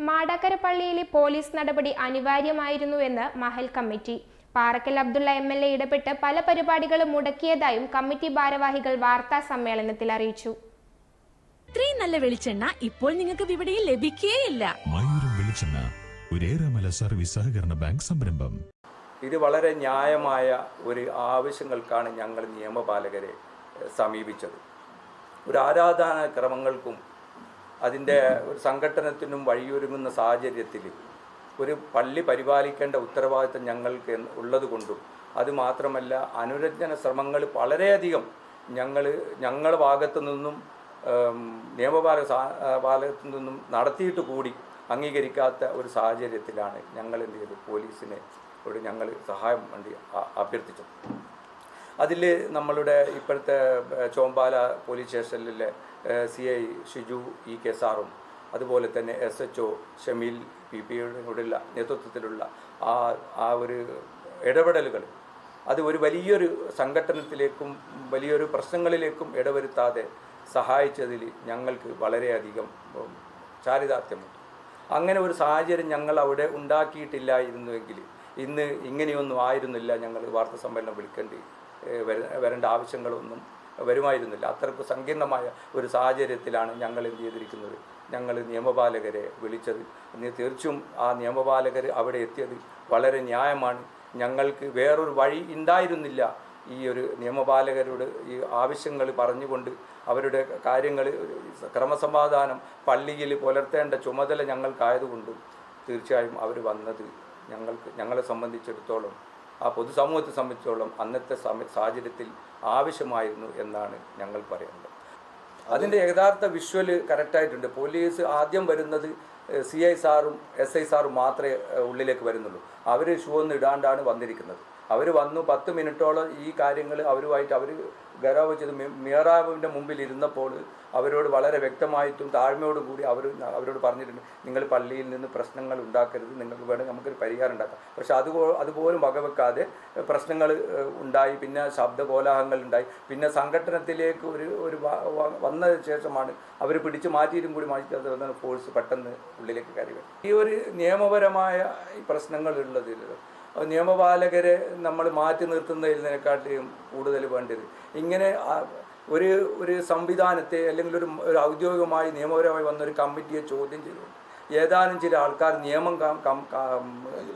മാടാക്കര പള്ളിയിലെ പോലീസ് നടപടി അനിവാര്യമായിരുന്നുവെന്ന് Mahal committee. Parakkal Abdulla MLA ഇടപെട്ട് പല പരിപാടികളും മുടക്കിയതായും കമ്മിറ്റി ഭാരവാഹികൾ വാർത്താ സമ്മേളനത്തിൽ അറിയിച്ചു. ഇത്രയും നല്ല വെളിച്ചെണ്ണ ഇപ്പോൾ നിങ്ങൾക്ക് വിപണിയിൽ ലഭിക്കുകയില്ല. സർവീസ് സഹകരണ ബാങ്ക് സംരംഭം. ഇത് വളരെ ന്യായമായ ഒരു ആവശ്യങ്ങൾക്കാണ് ഞങ്ങൾ നിയമപാലകരെ സമീപിച്ചത്. ഒരു ആരാധനാക്രമങ്ങൾക്കും അതിൻ്റെ ഒരു സംഘടനത്തിനും വഴിയൊരുങ്ങുന്ന സാഹചര്യത്തിൽ ഒരു പള്ളി പരിപാലിക്കേണ്ട ഉത്തരവാദിത്തം ഞങ്ങൾക്ക് ഉള്ളതുകൊണ്ടും അതുമാത്രമല്ല അനുരഞ്ജന ശ്രമങ്ങൾ വളരെയധികം ഞങ്ങളുടെ ഭാഗത്തു നിന്നും നിയമപാലകത്തു നിന്നും നടത്തിയിട്ട് കൂടി അംഗീകരിക്കാത്ത ഒരു സാഹചര്യത്തിലാണ് ഞങ്ങൾ എന്ത് ചെയ്ത് പോലീസിനോട് ഞങ്ങൾ സഹായം വേണ്ടി അഭ്യർത്ഥിച്ചത്. അതിൽ നമ്മളുടെ ഇപ്പോഴത്തെ ചോമ്പാല പോലീസ് സ്റ്റേഷനിലെ CI ഷിജു EK സാറും അതുപോലെ തന്നെ SHO ഷമീൽ PPയോടുള്ള നേതൃത്വത്തിലുള്ള ആ ഒരു ഇടപെടലുകൾ അത് ഒരു വലിയൊരു സംഘടനത്തിലേക്കും വലിയൊരു പ്രശ്നങ്ങളിലേക്കും ഇടവരുത്താതെ സഹായിച്ചതിൽ ഞങ്ങൾക്ക് വളരെയധികം ചാരിതാർത്ഥ്യമുണ്ട്. അങ്ങനെ ഒരു സാഹചര്യം ഞങ്ങൾ അവിടെ ഉണ്ടാക്കിയിട്ടില്ലായിരുന്നുവെങ്കിൽ ഇന്ന് ഇങ്ങനെയൊന്നും ആയിരുന്നില്ല. ഞങ്ങൾ വാർത്താ സമ്മേളനം വരേണ്ട ആവശ്യങ്ങളൊന്നും വരുമായിരുന്നില്ല. അത്രയ്ക്ക് സങ്കീർണമായ ഒരു സാഹചര്യത്തിലാണ് ഞങ്ങൾ എന്ത് ചെയ്തിരിക്കുന്നത്, ഞങ്ങൾ നിയമപാലകരെ വിളിച്ചത്. തീർച്ചയായും ആ നിയമപാലകർ അവിടെ എത്തിയത് വളരെ ന്യായമാണ്. ഞങ്ങൾക്ക് വേറൊരു വഴി ഉണ്ടായിരുന്നില്ല. ഈ ഒരു നിയമപാലകരോട് ഈ ആവശ്യങ്ങൾ പറഞ്ഞുകൊണ്ട് അവരുടെ കാര്യങ്ങൾ ക്രമസമാധാനം പള്ളിയിൽ പുലർത്തേണ്ട ചുമതല ഞങ്ങൾക്കായതുകൊണ്ടും തീർച്ചയായും അവർ വന്നത് ഞങ്ങളെ സംബന്ധിച്ചിടത്തോളം ആ പൊതുസമൂഹത്തെ സംബന്ധിച്ചിടത്തോളം അന്നത്തെ സാഹചര്യത്തിൽ ആവശ്യമായിരുന്നു എന്നാണ് ഞങ്ങൾ പറയുന്നത്. അതിൻ്റെ യഥാർത്ഥ വിഷ്വൽ കറക്റ്റായിട്ടുണ്ട്. പോലീസ് ആദ്യം വരുന്നത് CI സാറും SI സാറും മാത്രമേ ഉള്ളിലേക്ക് വരുന്നുള്ളൂ. അവർ ഷൂ ഒന്നും ഇടാണ്ടാണ് വന്നിരിക്കുന്നത്. അവർ വന്നു 10 മിനിറ്റോളം ഈ കാര്യങ്ങൾ അവരുമായിട്ട് അവർ ഗരാവ് ചെയ്ത് മിഹ്റാബിൻ്റെ മുമ്പിൽ ഇരുന്നപ്പോൾ അവരോട് വളരെ വ്യക്തമായിട്ടും താഴ്മയോടും കൂടി അവരോട് പറഞ്ഞിട്ടുണ്ട്, നിങ്ങൾ പള്ളിയിൽ നിന്ന് പ്രശ്നങ്ങൾ ഉണ്ടാക്കരുത്, നിങ്ങൾക്ക് വേണമെങ്കിൽ നമുക്കൊരു പരിഹാരം ഉണ്ടാക്കാം. പക്ഷെ അതുപോലും വകവെക്കാതെ പ്രശ്നങ്ങൾ ഉണ്ടായി. പിന്നെ ശബ്ദകോലാഹലങ്ങൾ ഉണ്ടായി. പിന്നെ സംഘടനത്തിലേക്ക് ഒരു വന്ന ശേഷമാണ് അവർ പിടിച്ചു മാറ്റിയിട്ടും കൂടി മാറ്റി ഫോഴ്സ് പെട്ടെന്ന് ഉള്ളിലേക്ക് കയറി വരും. ഈ ഒരു നിയമപരമായ പ്രശ്നങ്ങൾ ഉള്ളതിൽ നിയമപാലകരെ നമ്മൾ മാറ്റി നിർത്തുന്നതിനേക്കാട്ടിലും കൂടുതൽ വേണ്ടത് ഇങ്ങനെ ഒരു സംവിധാനത്തെ അല്ലെങ്കിൽ ഒരു ഔദ്യോഗികമായി നിയമപരമായി വന്നൊരു കമ്മിറ്റിയെ ചോദ്യം ചെയ്തുകൊണ്ട് ഏതാനും ചില ആൾക്കാർ നിയമം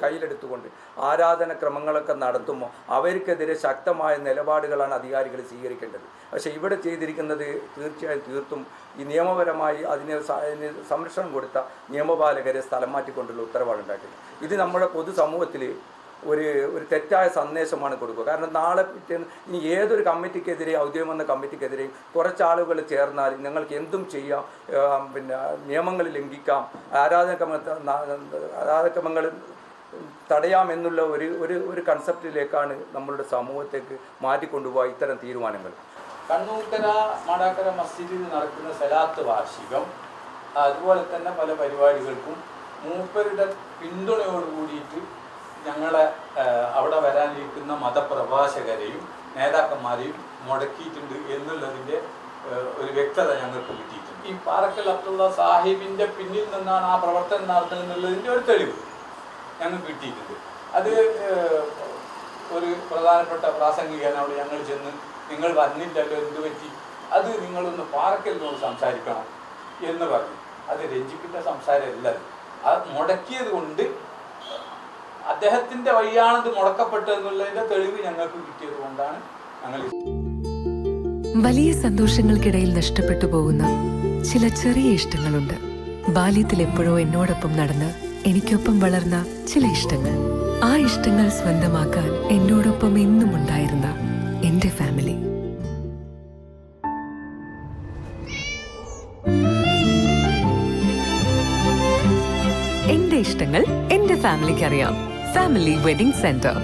കയ്യിലെടുത്തുകൊണ്ട് ആരാധനക്രമങ്ങളൊക്കെ നടത്തുമ്പോൾ അവർക്കെതിരെ ശക്തമായ നിലപാടുകളാണ് അധികാരികൾ സ്വീകരിക്കേണ്ടത്. പക്ഷേ ഇവിടെ ചെയ്തിരിക്കുന്നത് തീർത്തും ഈ നിയമപരമായി അതിന് സംരക്ഷണം കൊടുത്ത നിയമപാലകരെ സ്ഥലം മാറ്റിക്കൊണ്ടുള്ള ഉത്തരവാണ് ഉണ്ടാക്കിയത്. ഇത് നമ്മുടെ പൊതുസമൂഹത്തിൽ ഒരു തെറ്റായ സന്ദേശമാണ് കൊടുക്കുക. കാരണം നാളെ ഇനി ഏതൊരു കമ്മിറ്റിക്കെതിരെ ഔദ്യോഗികമെന്ന കമ്മിറ്റിക്കെതിരെയും കുറച്ചാളുകൾ ചേർന്നാൽ ഞങ്ങൾക്ക് എന്തും ചെയ്യാം, പിന്നെ നിയമങ്ങൾ ലംഘിക്കാം, ആരാധനക്രമങ്ങൾ തടയാമെന്നുള്ള ഒരു കൺസെപ്റ്റിലേക്കാണ് നമ്മളുടെ സമൂഹത്തേക്ക് മാറ്റിക്കൊണ്ടുപോകുക ഇത്തരം തീരുമാനങ്ങൾ. കണ്ണൂർക്കര മാടാക്കര മസ്ജിദിൽ നടക്കുന്ന സലാത്ത് വാർഷികം അതുപോലെ തന്നെ പല പരിപാടികൾക്കും മൂപ്പരുടെ പിന്തുണയോട് കൂടിയിട്ട് ഞങ്ങളെ അവിടെ വരാനിരിക്കുന്ന മതപ്രഭാഷകരെയും നേതാക്കന്മാരെയും മുടക്കിയിട്ടുണ്ട് എന്നുള്ളതിൻ്റെ ഒരു വ്യക്തത ഞങ്ങൾക്ക് കിട്ടിയിട്ടുണ്ട്. ഈ പാറക്കൽ അബ്ദുള്ള സാഹിബിൻ്റെ പിന്നിൽ നിന്നാണ് ആ പ്രവർത്തനം നടത്തുന്നത് എന്നുള്ളതിൻ്റെ ഒരു തെളിവ് ഞങ്ങൾക്ക് കിട്ടിയിട്ടുണ്ട്. അത് ഒരു പ്രധാനപ്പെട്ട പ്രാസംഗികനോട് ഞങ്ങൾ ചെന്ന്, നിങ്ങൾ വന്നില്ലല്ലോ, എന്ത് പറ്റി, അത് നിങ്ങളൊന്ന് പാറക്കലിനോട് സംസാരിക്കണം എന്ന് പറഞ്ഞു. അത് രഞ്ജിപ്പിൻ്റെ സംസാരമല്ല, അത് മുടക്കിയത് കൊണ്ട് അദ്ദേഹത്തിന്റെ വഴിയാണത് മുടക്കപ്പെട്ടതെന്നുള്ളതിന്റെ തെളിവ് ഞങ്ങൾക്ക് കിട്ടിയത് കൊണ്ടാണ് ഞങ്ങൾ. വലിയ സന്തോഷങ്ങൾക്കിടയിൽ നഷ്ടപ്പെട്ടു പോകുന്ന ചില ചെറിയ ഇഷ്ടങ്ങളുണ്ട്. ബാല്യത്തിൽ എപ്പോഴോ എന്നോടൊപ്പം നടന്ന് എനിക്കൊപ്പം വളർന്ന ചില ഇഷ്ടങ്ങൾ. ആ ഇഷ്ടങ്ങൾ സ്വന്തമാക്കാൻ എന്നോടൊപ്പം എന്നും ഉണ്ടായിരുന്ന എന്റെ ഫാമിലി. എന്റെ ഇഷ്ടങ്ങൾ എന്റെ ഫാമിലിക്ക് അറിയാം. Family wedding centre.